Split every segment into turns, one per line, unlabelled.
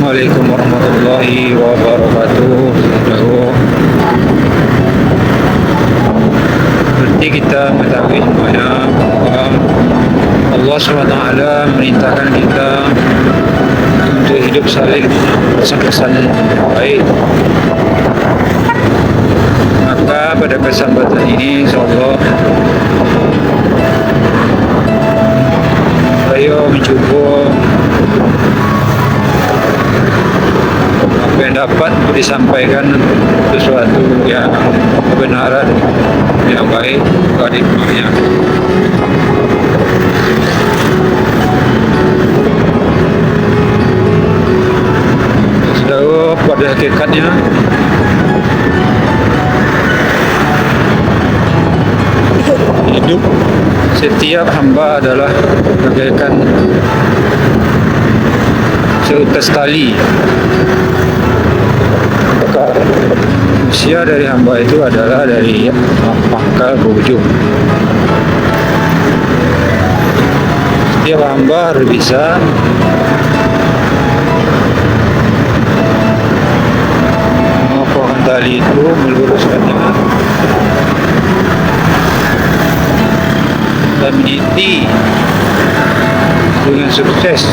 Assalamualaikum warahmatullahi wabarakatuh. Saudaraku, seperti kita mengetahui semuanya bahwa Allah SWT merintahkan kita untuk hidup saling bersama-sama baik. Maka pada kesempatan ini insyaallah saya mencoba apa yang dapat disampaikan sesuatu yang kebenaran yang baik kepada dunia. Saudara, pada hakikatnya hidup setiap hamba adalah bagaikan seutas tali. Usia dari hamba itu adalah dari pangkal ke ujung. Setiap hamba harus bisa mengokohkan tali itu, meluruskannya, dan meniti dengan sukses.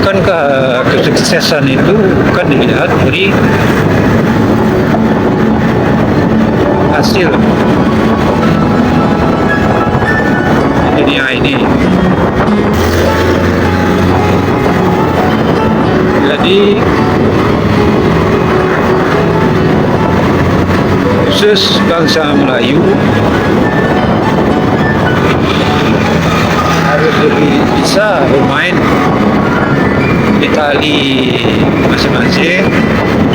Bukankah kesuksesan itu bukan dilihat dari hasil dunia ini? Jadi khusus bangsa Melayu harus lebih bisa bermain di tali masing-masing,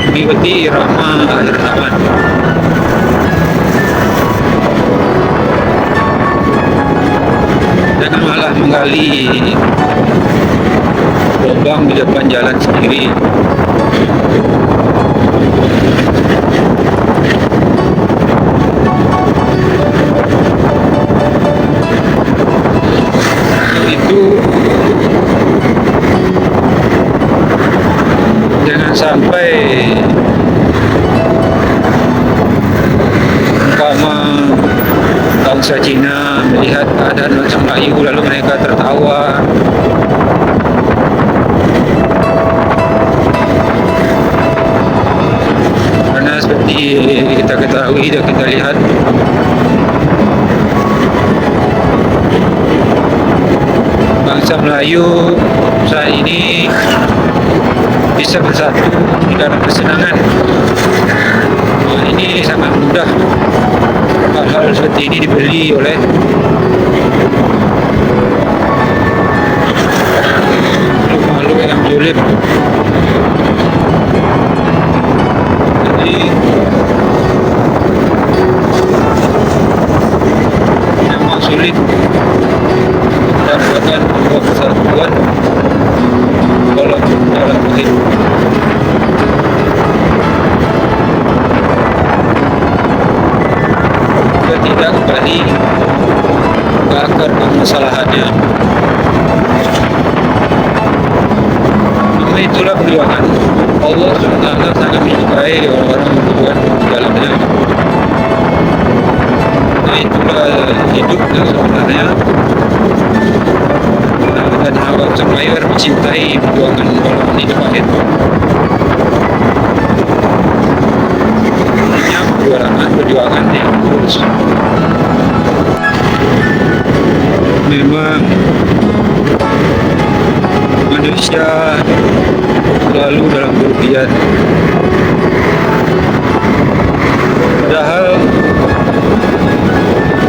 mengikuti irama akhir zaman. Jangan malah menggali lubang di depan jalan sendiri. Itu jangan sampai umpama bangsa Cina melihat keadaan bangsa Melayu lalu mereka tertawa. Karena seperti kita ketahui dan kita lihat, bangsa Melayu saat ini bisa bersatu dalam kesenangan. Nah, ini sangat mudah. Hal-hal seperti ini dibeli oleh makhluk yang zalim. Jadi memang sulit mendapatkan sebuah kesatuan kalau dalam hidup. Kita tidak kembali ke akar permasalahannya. Namun itulah perjuangan. Allah SWT sangat menyukai orang-orang berjuang di dalamnya. Nah, itulah hidup yang sebenarnya. Dan awak semua mencintai perjuangan walaupun hidup akhir. Ini perjuangan yang lurus. Memang manusia selalu dalam kerugian. Padahal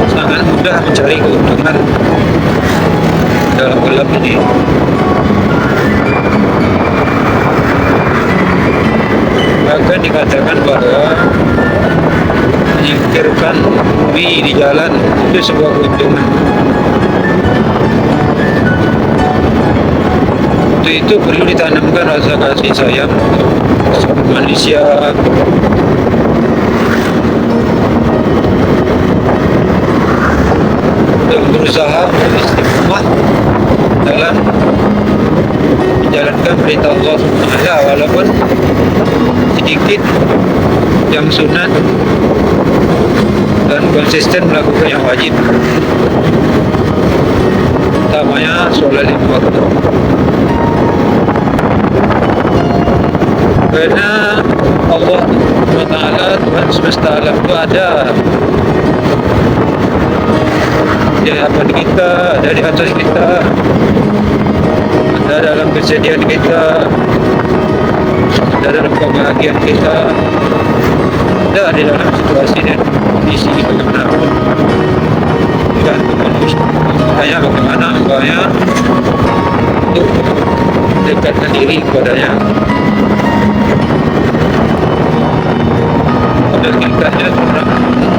sangat mudah mencari keuntungan dalam gelap ini. Bahkan dikatakan bahwa menyingkirkan bumi di jalan itu sebuah keuntungan. Untuk itu perlu ditanamkan rasa kasih sayang sama manusia, dan berusaha menjalankan perintah Allah SWT, walaupun sedikit yang sunat, dan konsisten melakukan yang wajib, utamanya sholat 5 waktu. Karena Allah SWT, Tuhan semesta alam itu ada di hadapan kita, ada di atas kita, ada dalam kesedihan kita, ada dalam kebahagiaan kita, ada di dalam situasi dan kondisi bagaimanapun. Dan hanya bagaimana hambanya untuk dekatkan diri kepadanya. Pada tingkatnya seorang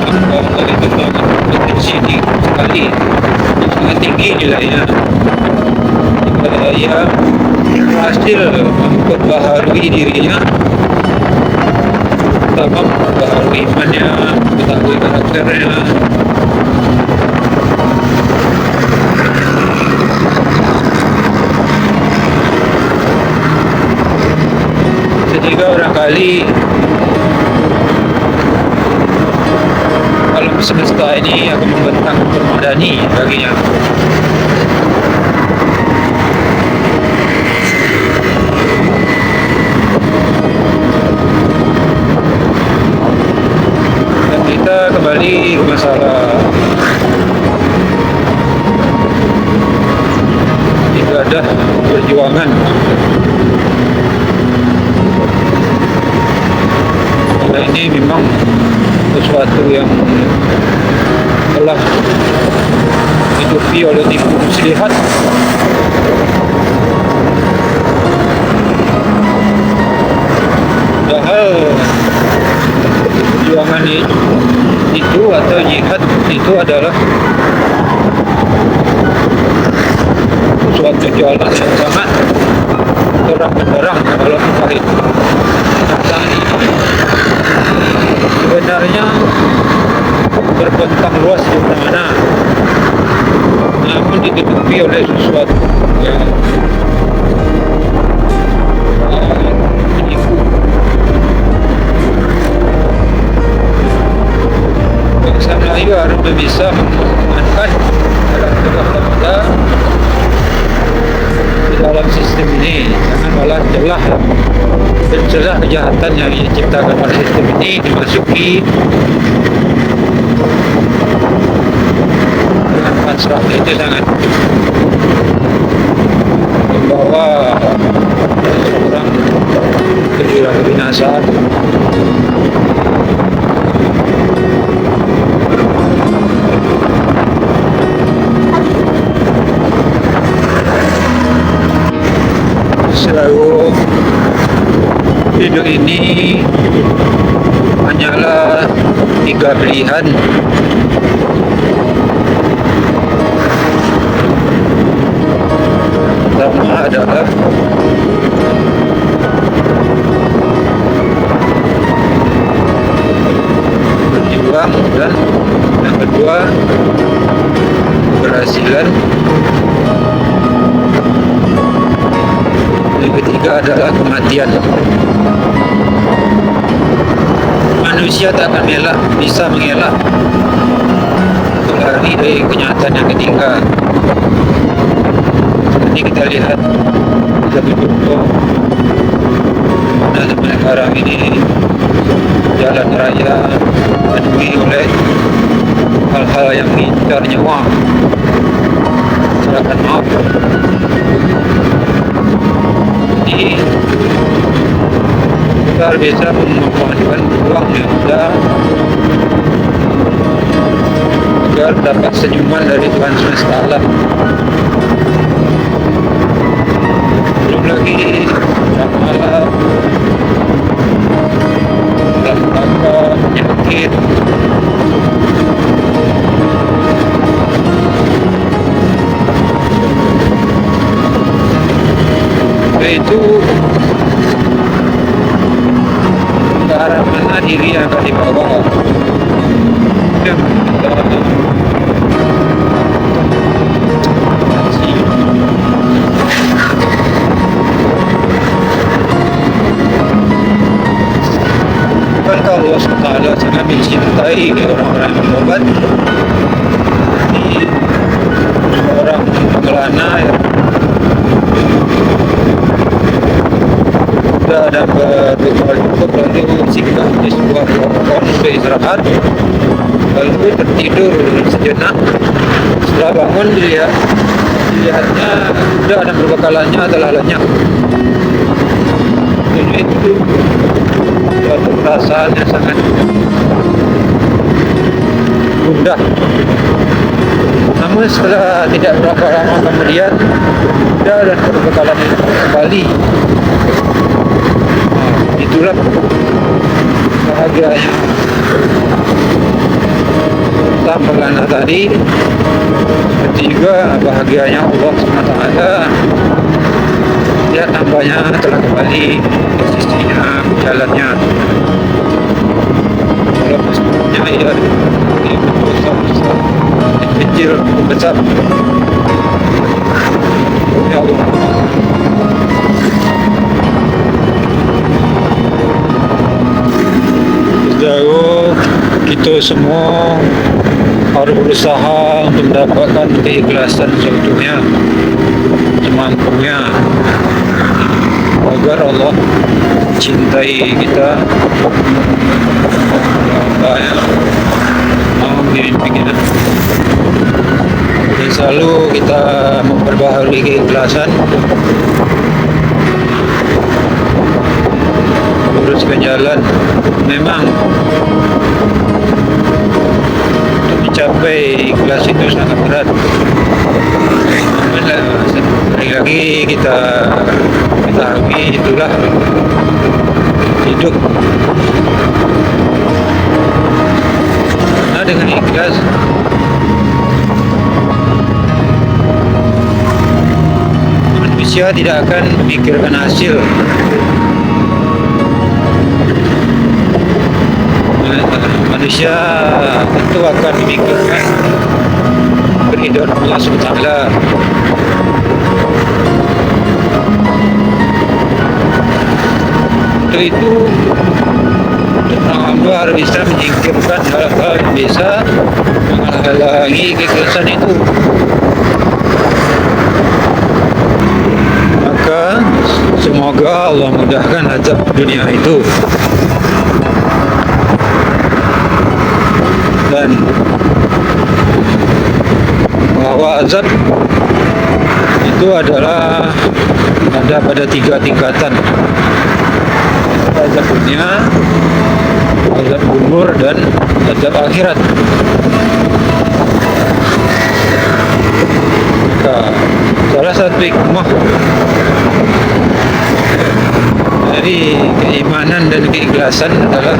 hamba Allah itu sangat potensi sekali, sangat tinggi nilainya. Jika ia berhasil memperbaharui dirinya, pertama memperbaharui imannya, mengetahui karakternya, sehingga barangkali alam semesta ini akan membentang permadani baginya. Dan kita kembali ke masalah ibadah perjuangan. Ini memang sesuatu yang telah dihidupi oleh tipu muslihat, padahal perjuangan itu atau jihad itu adalah suatu jalan yang sangat terang benderang kalau kita itu sebenarnya berbentang luas di mana-mana, namun ditutupi oleh sesuatu yang menipu. Bangsa Melayu harus bisa mengamankan dalam tengah-tengah di dalam sistem ini, jangan malah celah kejahatan yang diciptakan oleh sistem ini dimasuki dengan pasrah. Itu sangat membawa orang ke jurang kebinasaan. Selalu hidup ini hanyalah 3 pilihan. Pertama adalah berjuang, dan yang kedua keberhasilan, yang ketiga adalah kematian. Manusia tak akan bisa mengelak lari dari kenyataan yang ketiga. Ini kita lihat satu contoh mana sekarang ini jalan raya dipenuhi oleh hal-hal yang mengincar nyawa. Silakan maaf. Jadi kita bisa memanfaatkan peluang yang ada agar dapat senyuman dari Tuhan semesta alam. Belum lagi masalah tanpa penyakit, yaitu ke arah mana diri akan dibawa. Yang kita sangat mencintai orang-orang yang bertobat. Ini seorang pengelana yang sudah dapat bekal cukup, lalu singgah di sebuah pohon untuk istirahat, lalu tertidur sejenak. Setelah bangun dilihatnya sudah ada berbekalannya telah lenyap. Jadi itu suatu perasaan yang sangat gundah. Namun setelah tidak berapa lama kemudian sudah ada berbekalan itu kembali. Itulah bahagianya tak pelana tadi. Seperti juga bahagianya Allah SWT. Lihat hambanya telah kembali ke sisinya, jalannya. Kalau maksudnya ia besar, kecil, besar. Ya Allah. Jauh kita semua harus berusaha untuk mendapatkan keikhlasan seutuhnya, semampunya, agar Allah cintai kita. Amin. Dan selalu kita memperbaharui keikhlasan, luruskan jalan. Memang untuk mencapai ikhlas itu sangat berat. Lagi kita ketahui itulah hidup. Karena dengan ikhlas manusia tidak akan memikirkan hasil. Manusia tentu akan memikirkan keridhaan Allah SWT. Untuk itu, orang hamba harus bisa menyingkirkan hal-hal yang bisa menghalangi keikhlasan itu. Maka semoga Allah mudahkan azab dunia itu. Dan bahwa azab itu adalah ada pada 3 tingkatan: azab dunia, azab kubur, dan azab akhirat. Nah, salah satu hikmah dari keimanan dan keikhlasan adalah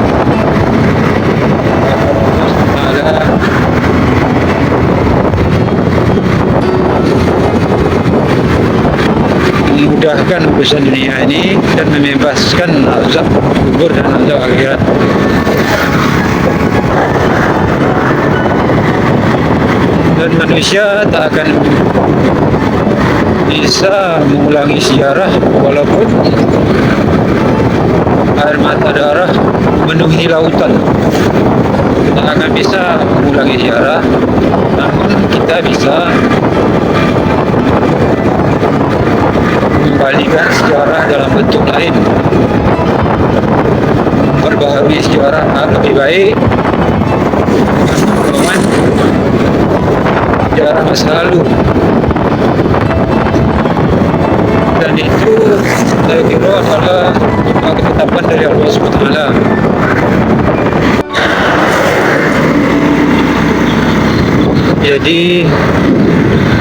memudahkan urusan dunia ini dan membebaskan azab kubur dan azab akhirat. Dan manusia tak akan bisa mengulangi sejarah walaupun air mata darah memenuhi lautan. Tak akan bisa mengulangi sejarah, namun kita bisa mengembalikan sejarah dalam bentuk lain, memperbaharui sejarah lebih baik dengan sejarah masa lalu. Dan itu saya kira adalah ketetapan dari Allah SWT. Jadi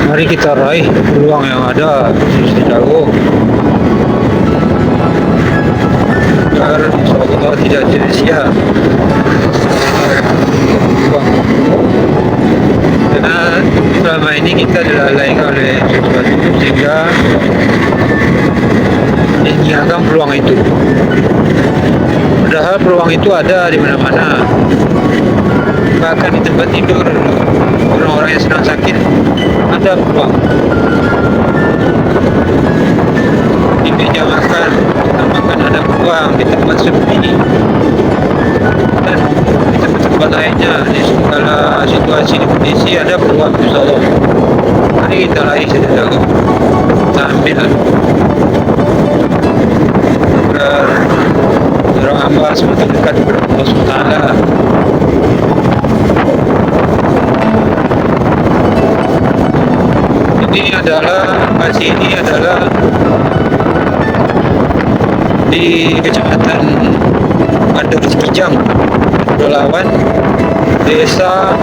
mari kita raih peluang yang ada sejauh agar insyaAllah tidak sia-sia. Karena selama ini kita dilalaikan oleh sesuatu sehingga menyiapkan peluang itu. Padahal peluang itu ada di mana-mana. Bahkan di tempat tidur orang-orang yang sedang sakit ada peluang. Di meja makan ada peluang. Di tempat sepi dan situasi di kondisi ada peluang insyaallah. Mari kita lari saja sambil berdoa hamba semakin dekat kepada Allah SWT. Lokasi ini adalah di Kecamatan Mandar Sekijang, Kepulauan Desa